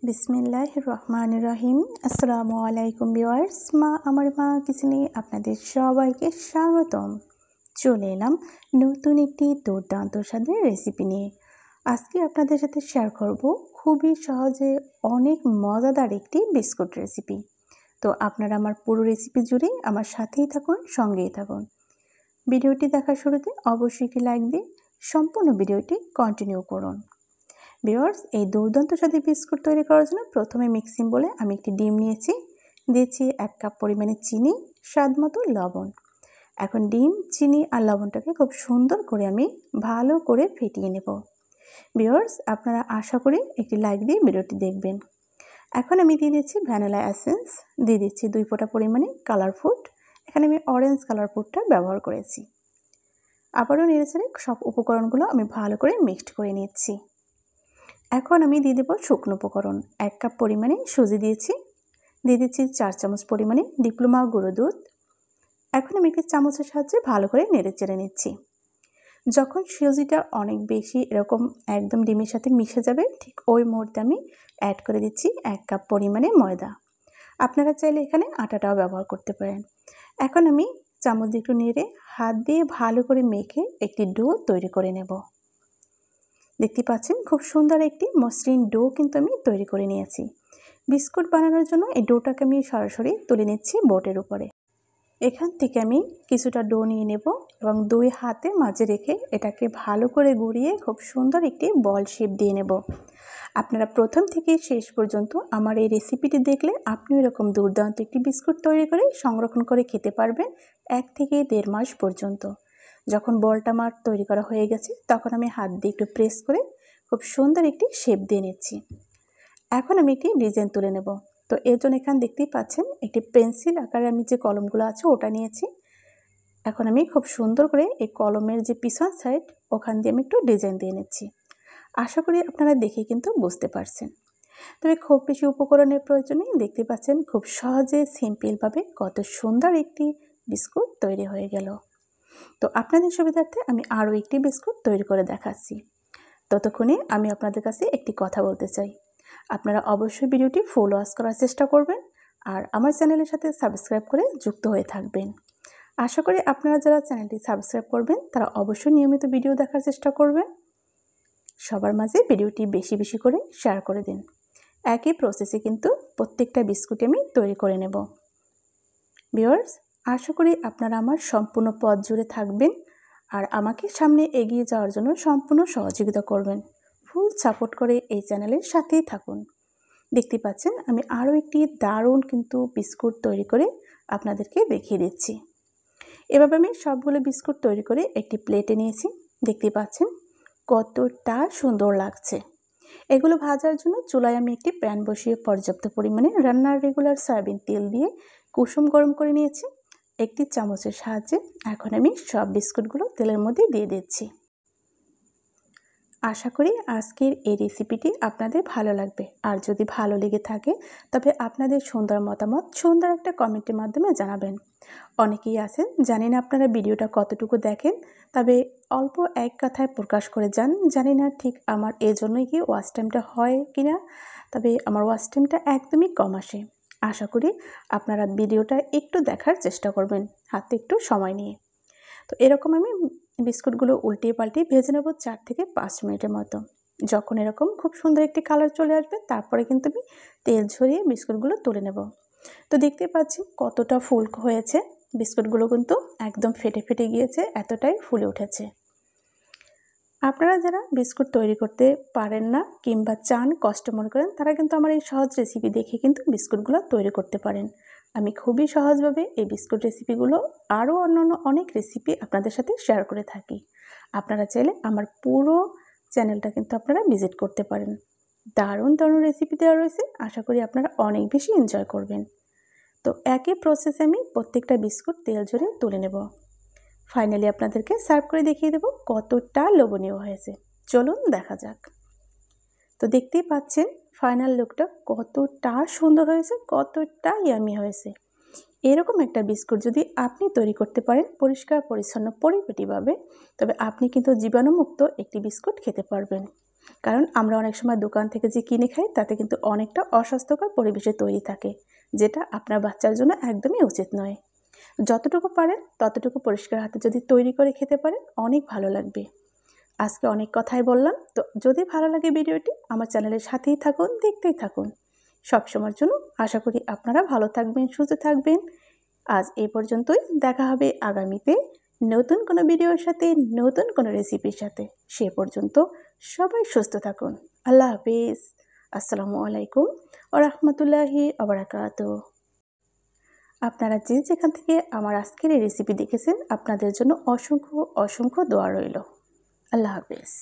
বিসমিল্লাহির রহমানির রহিম। আসসালামু আলাইকুম ভিউয়ার্স, আমার মা কিচেনে আপনাদের সবাইকে স্বাগতম। চলে এলাম নতুন একটি দুর্দান্ত স্বাদের রেসিপি নিয়ে। আজকে আপনাদের সাথে শেয়ার করব খুবই সহজে অনেক মজাদার একটি বিস্কুট রেসিপি। তো আপনারা আমার পুরো রেসিপি জুড়ে আমার সাথেই থাকুন, সঙ্গেই থাকুন। ভিডিওটি দেখার শুরুতে অবশ্যই একটি লাইক দিয়ে সম্পূর্ণ ভিডিওটি কন্টিনিউ করুন। ভিউয়ার্স, এই দুর্দান্ত স্বাদের বিস্কুট তৈরি করার জন্য প্রথমে মিক্সিং বলে আমি একটি ডিম নিয়েছি, দিয়েছি 1 কাপ পরিমাণে চিনি, স্বাদ মতো লবণ। এখন ডিম, চিনি আর লবণটাকে খুব সুন্দর করে আমি ভালো করে ফেটিয়ে নেব। ভিউয়ার্স, আপনারা আশা করি একটি লাইক দিয়ে ভিডিওটি দেখবেন। এখন আমি দিয়ে দিচ্ছি ভ্যানিলা এসেন্স, দিয়ে দিচ্ছি 2 ফোঁটা পরিমাণে কালার ফুড। এখানে আমি অরেঞ্জ কালার ফুডটা ব্যবহার করেছি। আবারও নেড়েচেড়ে সব উপকরণগুলো আমি ভালো করে মিক্সড করে নিচ্ছি। এখন আমি দিয়ে দেবো শুকনো উপকরণ। 1 কাপ পরিমাণে সুজি দিয়েছি, দিয়ে দিচ্ছি 4 চামচ পরিমাণে ডিপ্লোমা গুঁড়ো দুধ। এখন আমি একটি চামচের সাহায্যে ভালো করে নেড়ে চেড়ে নিচ্ছি। যখন সুজিটা অনেক বেশি এরকম একদম ডিমের সাথে মিশে যাবে, ঠিক ওই মুহূর্তে আমি অ্যাড করে দিচ্ছি 1 কাপ পরিমাণে ময়দা। আপনারা চাইলে এখানে আটাটাও ব্যবহার করতে পারেন। এখন আমি চামচ দিয়ে একটু নেড়ে হাত দিয়ে ভালো করে মেখে একটি ডো তৈরি করে নেব। দেখতে পাচ্ছেন খুব সুন্দর একটি মসৃণ ডো কিন্তু আমি তৈরি করে নিয়েছি। বিস্কুট বানানোর জন্য এই ডোটাকে আমি সরাসরি তুলে নিচ্ছি বোর্ডের উপরে। এখান থেকে আমি কিছুটা ডো নিয়ে নেব এবং 2 হাতে মাঝে রেখে এটাকে ভালো করে গুঁড়িয়ে খুব সুন্দর একটি বল শেপ দিয়ে নেব। আপনারা প্রথম থেকে শেষ পর্যন্ত আমার এই রেসিপিটি দেখলে আপনিও এরকম দুর্দান্ত একটি বিস্কুট তৈরি করে সংরক্ষণ করে খেতে পারবেন 1 থেকে 1.5 মাস পর্যন্ত। যখন বলটা আমার তৈরি করা হয়ে গেছে, তখন আমি হাত দিয়ে একটু প্রেস করে খুব সুন্দর একটি শেপ দিয়ে নিচ্ছি। এখন আমি একটি ডিজাইন তুলে নেব। তো এর জন্য এখানে দেখতেই পাচ্ছেন একটি পেন্সিল আকারে আমি যে কলমগুলো আছে ওটা নিয়েছি। এখন আমি খুব সুন্দর করে এই কলমের যে পিছন সাইড ওখান দিয়ে আমি একটু ডিজাইন দিয়ে নিচ্ছি। আশা করি আপনারা দেখে কিন্তু বুঝতে পারছেন। তবে খুব বেশি উপকরণের প্রয়োজন নেই। দেখতে পাচ্ছেন খুব সহজে সিম্পলভাবে কত সুন্দর একটি বিস্কুট তৈরি হয়ে গেল। তো আপনাদের সুবিধার্থে আমি আরও একটি বিস্কুট তৈরি করে দেখাচ্ছি। ততক্ষণে আমি আপনাদের কাছে একটি কথা বলতে চাই। আপনারা অবশ্যই ভিডিওটি ফুল ওয়াচ করার চেষ্টা করবেন আর আমার চ্যানেলের সাথে সাবস্ক্রাইব করে যুক্ত হয়ে থাকবেন। আশা করি আপনারা যারা চ্যানেলটি সাবস্ক্রাইব করবেন তারা অবশ্যই নিয়মিত ভিডিও দেখার চেষ্টা করবেন। সবার মাঝে ভিডিওটি বেশি বেশি করে শেয়ার করে দিন। একই প্রসেসে কিন্তু প্রত্যেকটা বিস্কুট আমি তৈরি করে নেব। ভিউয়ার্স, আশা করি আপনারা আমার সম্পূর্ণ পথ জুড়ে থাকবেন আর আমাকে সামনে এগিয়ে যাওয়ার জন্য সম্পূর্ণ সহযোগিতা করবেন। ফুল সাপোর্ট করে এই চ্যানেলের সাথেই থাকুন। দেখতে পাচ্ছেন আমি আরও একটি দারুণ কিন্তু বিস্কুট তৈরি করে আপনাদেরকে দেখিয়ে দিচ্ছি। এভাবে আমি সবগুলো বিস্কুট তৈরি করে একটি প্লেটে নিয়েছি। দেখতে পাচ্ছেন কতটা সুন্দর লাগছে। এগুলো ভাজার জন্য চুলায় আমি একটি প্যান বসিয়ে পর্যাপ্ত পরিমাণে রান্নার রেগুলার সয়াবিন তেল দিয়ে কুসুম গরম করে নিয়েছি। একটি চামচের সাহায্যে এখন আমি সব বিস্কুটগুলো তেলের মধ্যে দিয়ে দিচ্ছি। আশা করি আজকের এই রেসিপিটি আপনাদের ভালো লাগবে। আর যদি ভালো লেগে থাকে তবে আপনাদের সুন্দর মতামত সুন্দর একটা কমেন্টের মাধ্যমে জানাবেন। অনেকেই আছেন জানি না আপনারা ভিডিওটা কতটুকু দেখেন, তবে অল্প এক কথায় প্রকাশ করে যান। জানি না ঠিক আমার এই জন্যই কি ওয়াচ টাইমটা হয় কিনা, তবে আমার ওয়াচ টাইমটা একদমই কম আসে। আশা করি আপনারা ভিডিওটা একটু দেখার চেষ্টা করবেন হাতে একটু সময় নিয়ে। তো এরকম আমি বিস্কুটগুলো উল্টিয়ে পাল্টিয়ে ভেজে নেব 4 থেকে 5 মিনিটের মতো। যখন এরকম খুব সুন্দর একটি কালার চলে আসবে তারপরে কিন্তু আমি তেল ঝরিয়ে বিস্কুটগুলো তুলে নেব। তো দেখতে পাচ্ছি কতটা ফুলকো হয়েছে। বিস্কুটগুলো কিন্তু একদম ফেটে ফেটে গিয়েছে, এতটাই ফুলে উঠেছে। আপনারা যারা বিস্কুট তৈরি করতে পারেন না কিংবা চান, কষ্ট মনে করেন, তারা কিন্তু আমার এই সহজ রেসিপি দেখে কিন্তু বিস্কুটগুলো তৈরি করতে পারেন। আমি খুবই সহজভাবে এই বিস্কুট রেসিপিগুলো আরও অন্যান্য অনেক রেসিপি আপনাদের সাথে শেয়ার করে থাকি। আপনারা চাইলে আমার পুরো চ্যানেলটা কিন্তু আপনারা ভিজিট করতে পারেন। দারুণ দারুণ রেসিপি দেওয়া রয়েছে, আশা করি আপনারা অনেক বেশি এনজয় করবেন। তো একই প্রসেসে আমি প্রত্যেকটা বিস্কুট তেল ঝরিয়ে তুলে নেব। ফাইনালি আপনাদেরকে সার্ভ করে দেখিয়ে দেব কতটা লোভনীয় হয়েছে। চলুন দেখা যাক। তো দেখতেই পাচ্ছেন ফাইনাল লুকটা কতটা সুন্দর হয়েছে, কতটা ইয়ামি হয়েছে। এরকম একটা বিস্কুট যদি আপনি তৈরি করতে পারেন পরিষ্কার পরিচ্ছন্ন পরিপাটিভাবে, তবে আপনি কিন্তু জীবাণুমুক্ত একটি বিস্কুট খেতে পারবেন। কারণ আমরা অনেক সময় দোকান থেকে যে কিনে খাই তাতে কিন্তু অনেকটা অস্বাস্থ্যকর পরিবেশে তৈরি থাকে, যেটা আপনার বাচ্চার জন্য একদমই উচিত নয়। যতটুকু পারেন ততটুকু পরিষ্কার হাতে যদি তৈরি করে খেতে পারেন অনেক ভালো লাগবে। আজকে অনেক কথাই বললাম, তো যদি ভালো লাগে ভিডিওটি আমার চ্যানেলের সাথেই থাকুন, দেখতেই থাকুন। সবসময়ের জন্য আশা করি আপনারা ভালো থাকবেন, সুস্থ থাকবেন। আজ এই পর্যন্তই, দেখা হবে আগামীতে নতুন কোনো ভিডিওর সাথে, নতুন কোনো রেসিপির সাথে। সে পর্যন্ত সবাই সুস্থ থাকুন। আল্লাহ হাফিজ। আসসালামু আলাইকুম ওয়া রাহমাতুল্লাহি ওয়া বারাকাতুহু। আপনারা যে যেখান থেকে আমার আজকের এই রেসিপি দেখেছেন আপনাদের জন্য অসংখ্য অসংখ্য দোয়া রইল। আল্লাহ হাফিজ।